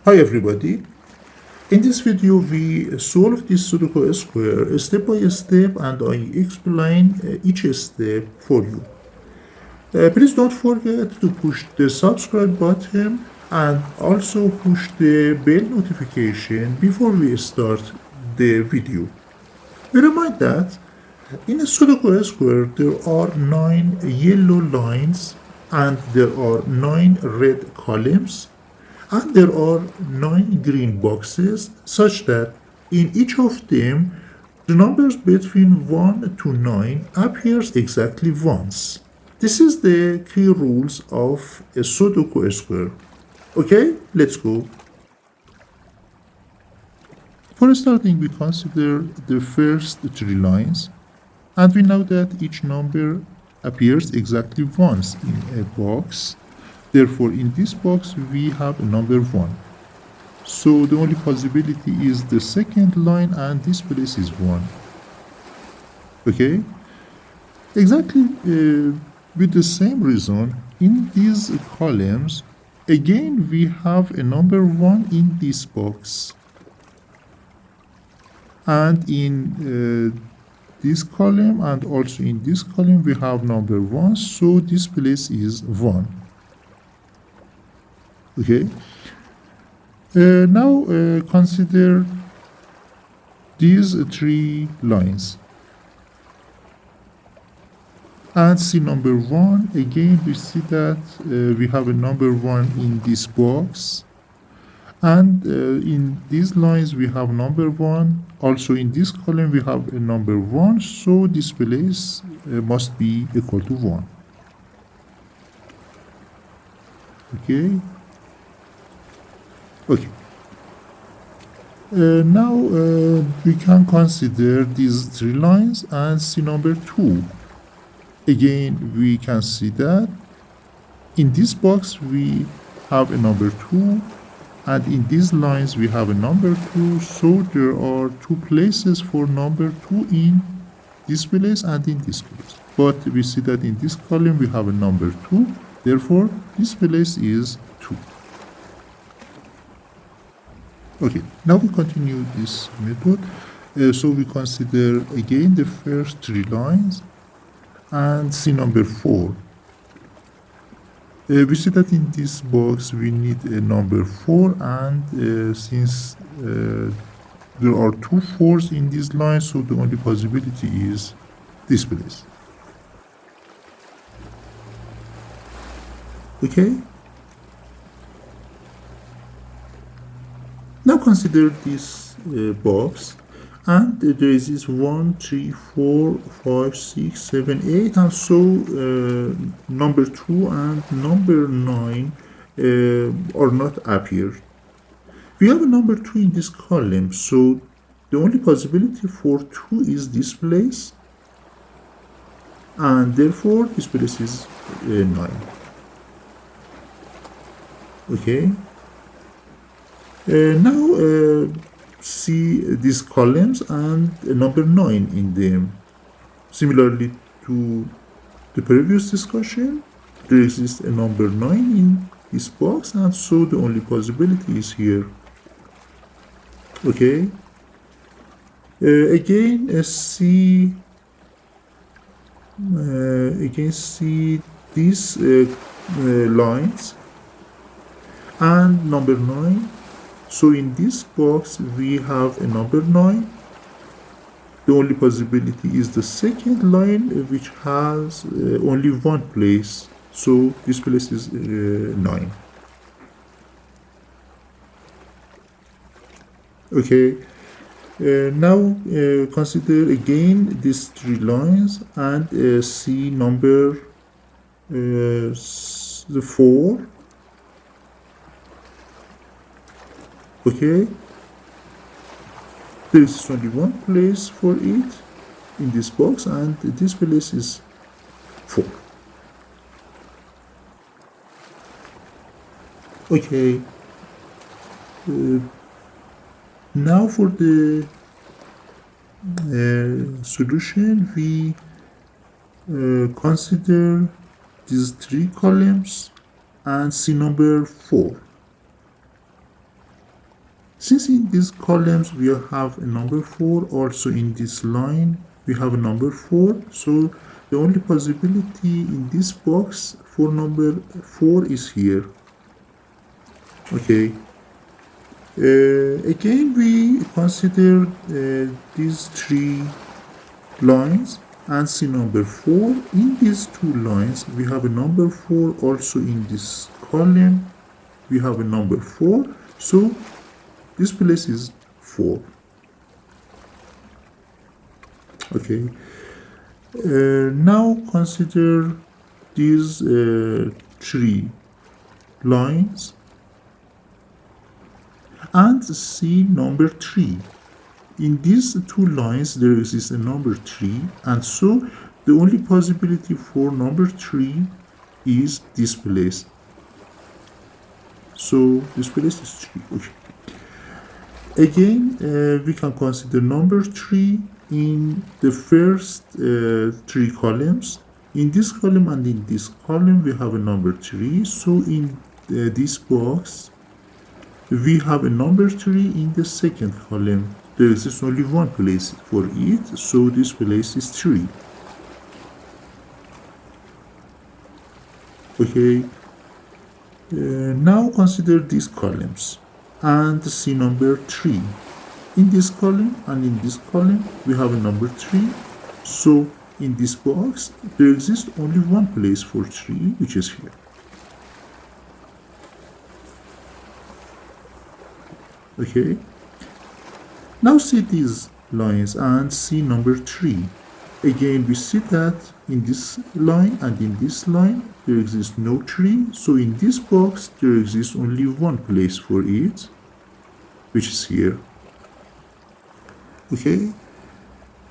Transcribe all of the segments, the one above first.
Hi everybody. In this video we solve this Sudoku Square step by step and I explain each step for you. Please don't forget to push the subscribe button and also push the bell notification before we start the video. We remind that in a Sudoku Square there are 9 yellow lines and there are 9 red columns and there are 9 green boxes such that in each of them the numbers between 1 to 9 appears exactly once. This is the key rules of a Sudoku square. Okay, let's go. For starting, we consider the first 3 lines, and we know that each number appears exactly once in a box. Therefore, in this box, we have a number 1. So the only possibility is the second line, and this place is 1. Okay? Exactly with the same reason, in these columns, again we have a number 1 in this box. And in this column and also in this column we have number 1, so this place is 1. Okay, now consider these 3 lines and see number 1. Again we see that we have a number 1 in this box, and in these lines we have number 1. Also in this column we have a number 1, so this place must be equal to 1. Okay. Okay. Now we can consider these 3 lines and see number 2. Again, we can see that in this box we have a number 2, and in these lines we have a number 2, so there are 2 places for number 2 in this place and in this place. But we see that in this column we have a number 2, therefore this place is 2. Okay, now we continue this method. So we consider again the first 3 lines and see number 4. We see that in this box we need a number 4, and since there are 2 4s in this line, so the only possibility is this place. Okay. Now consider this box, and there is this 1, 3, 4, 5, 6, 7, 8, and so number 2 and number 9 are not appeared. We have a number 2 in this column, so the only possibility for 2 is this place, and therefore this place is 9. Okay. Now see these columns and number 9 in them. Similarly to the previous discussion, there exists a number 9 in this box, and so the only possibility is here. Okay. Again see these lines and number 9. So in this box we have a number 9. The only possibility is the second line, which has only 1 place, so this place is 9. Okay, now consider again these 3 lines and see number 4. Okay, there is only 1 place for it in this box, and this place is 4. Okay, now for the solution, we consider these 3 columns and see number 4. Since in these columns we have a number 4, also in this line we have a number 4, so the only possibility in this box for number 4 is here. Okay. Again, we consider these three lines and see number 4. In these two lines, we have a number 4. Also in this column, we have a number 4. So this place is 4. Okay. Now consider these three lines and see number 3. In these two lines there exists a number 3, and so the only possibility for number 3 is this place. So this place is 3. Okay. Again, we can consider number 3 in the first 3 columns. In this column and in this column we have a number 3. So in this box we have a number 3 in the second column. There exists only one place for it, so this place is 3. Okay. Now consider these columns and see number 3. In this column and in this column we have a number 3. So in this box there exists only one place for 3, which is here. Okay. Now see these lines and see number 3. Again, we see that in this line and in this line there exists no 3. So in this box there exists only one place for it, which is here. Okay.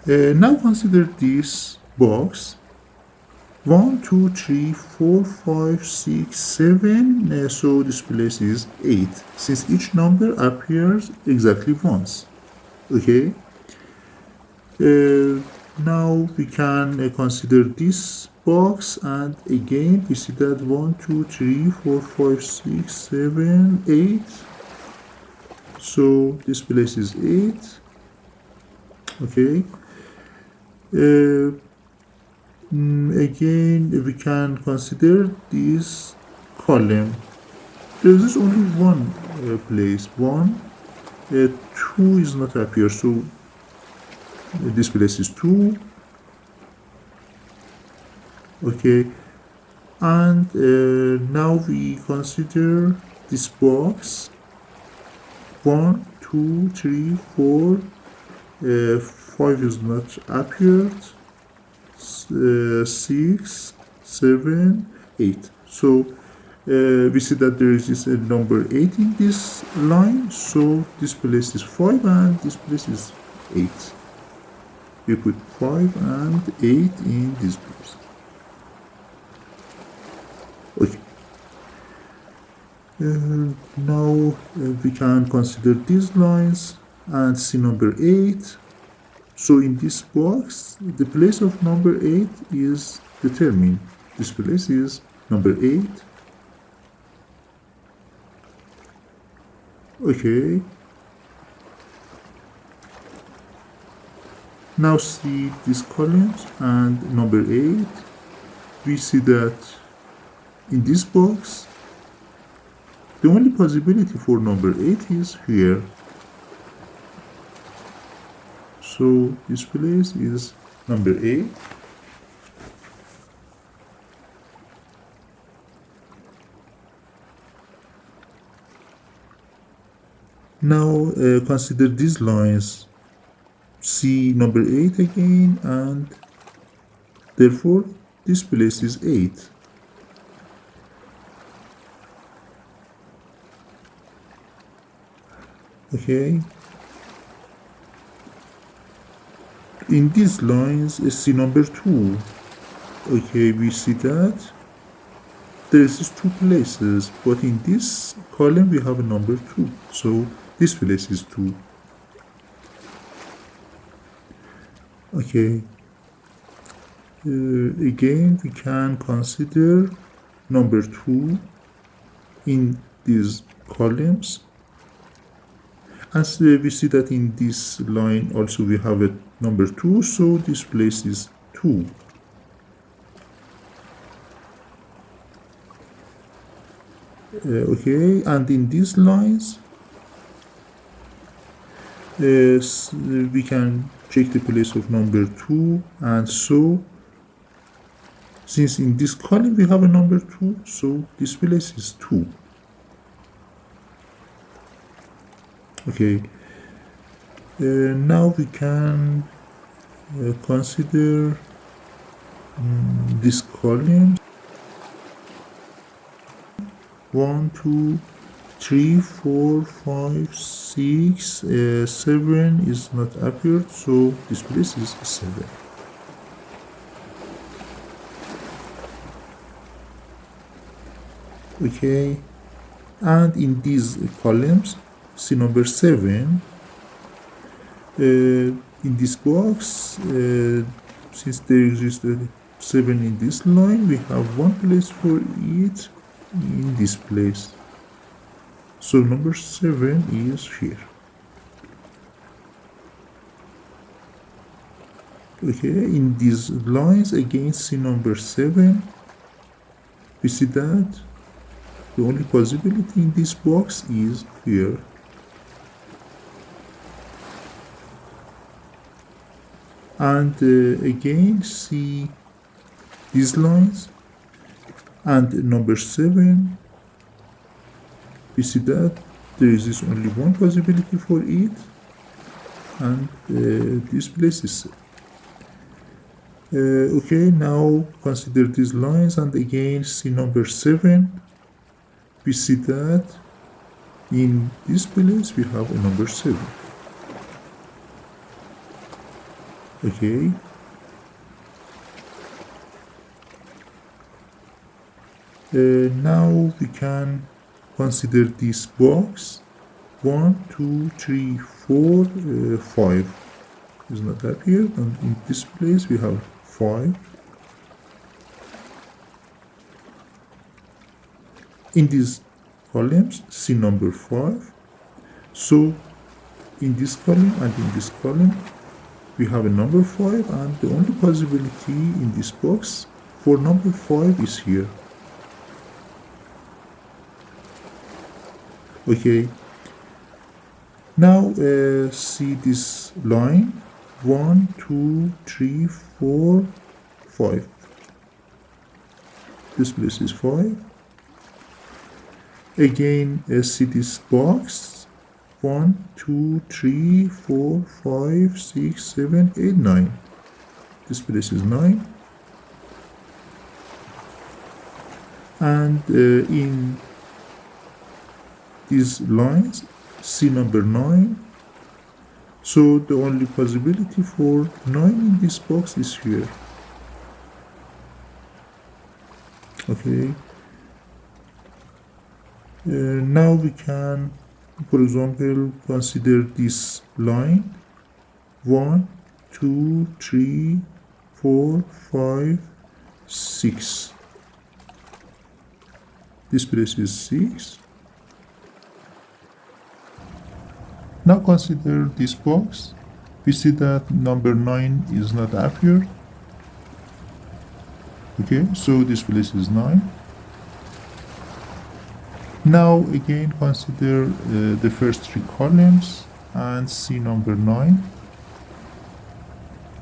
Now consider this box. 1, 2, 3, 4, 5, 6, 7. So this place is 8, since each number appears exactly once. Okay. Now we can consider this box, and again we see that 1, 2, 3, 4, 5, 6, 7, 8. So this place is 8. Okay. Again, we can consider this column. There is only one place. 1, 2 is not appear, so this place is 2. Okay, and now we consider this box. 1, 2, 3, 4. 5 is not appeared. 6, 7, 8. So we see that there is a number 8 in this line. So this place is 5 and this place is 8. We put 5 and 8 in this place. Okay. Now we can consider these lines and see number 8. So in this box, the place of number 8 is determined. This place is number 8. Okay. Now see these columns and number 8. We see that in this box, the only possibility for number 8 is here. So this place is number 8. Now consider these lines. See number 8 again, and therefore this place is 8. Okay. In these lines, see number 2. Okay, we see that there is 2 places, but in this column we have a number 2. So this place is 2. Okay. Again, we can consider number 2 in these columns As we see that in this line also we have a number 2, so this place is 2. Okay, and in these lines we can check the place of number 2, and so since in this column we have a number 2, so this place is 2. Okay, now we can consider this column. 1, 2, 3, 4, 5, 6, 7 is not appeared, so this place is 7. Okay, and in these columns, see number 7, in this box, since there exists a 7 in this line, we have one place for it in this place, so number 7 is here. Okay, in these lines again, see number 7, we see that the only possibility in this box is here. And again, see these lines and number 7, we see that there is only one possibility for it, and this place is okay. Now consider these lines and again see number 7, we see that in this place we have a number 7. Okay, now we can consider this box. 1, 2, 3, 4, 5 is not appeared, and in this place we have 5. In these columns, see number 5. So in this column and in this column we have a number 5, and the only possibility in this box for number 5 is here. Okay, now see this line. 1, 2, 3, 4, 5. This place is 5. Again, see this box. 1, 2, 3, 4, 5, 6, 7, 8, 9. This place is 9. And in these lines, see number 9. So the only possibility for 9 in this box is here. Okay. Now we can, for example, consider this line. 1, 2, 3, 4, 5, 6. This place is 6. Now consider this box. We see that number 9 is not appeared. Okay, so this place is 9. Now again consider the first 3 columns and see number 9.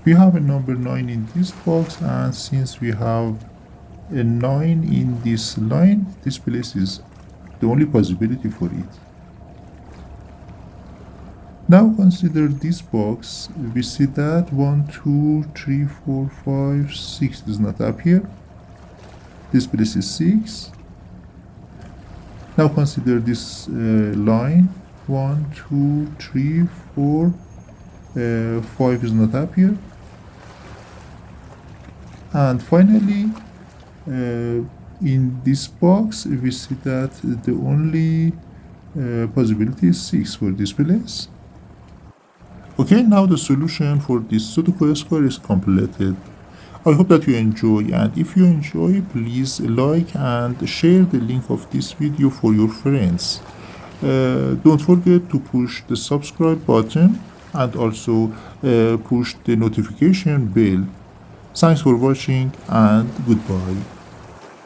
We have a number 9 in this box, and since we have a 9 in this line, this place is the only possibility for it. Now consider this box. We see that 1, 2, 3, 4, 5, 6 does not appear. This place is 6. Now consider this line. 1, 2, 3, 4, 5 is not appear. And finally, in this box, we see that the only possibility is 6 for this place. Okay, now the solution for this Sudoku Square is completed. I hope that you enjoy, and if you enjoy, please like and share the link of this video for your friends. Don't forget to push the subscribe button and also push the notification bell. Thanks for watching and goodbye.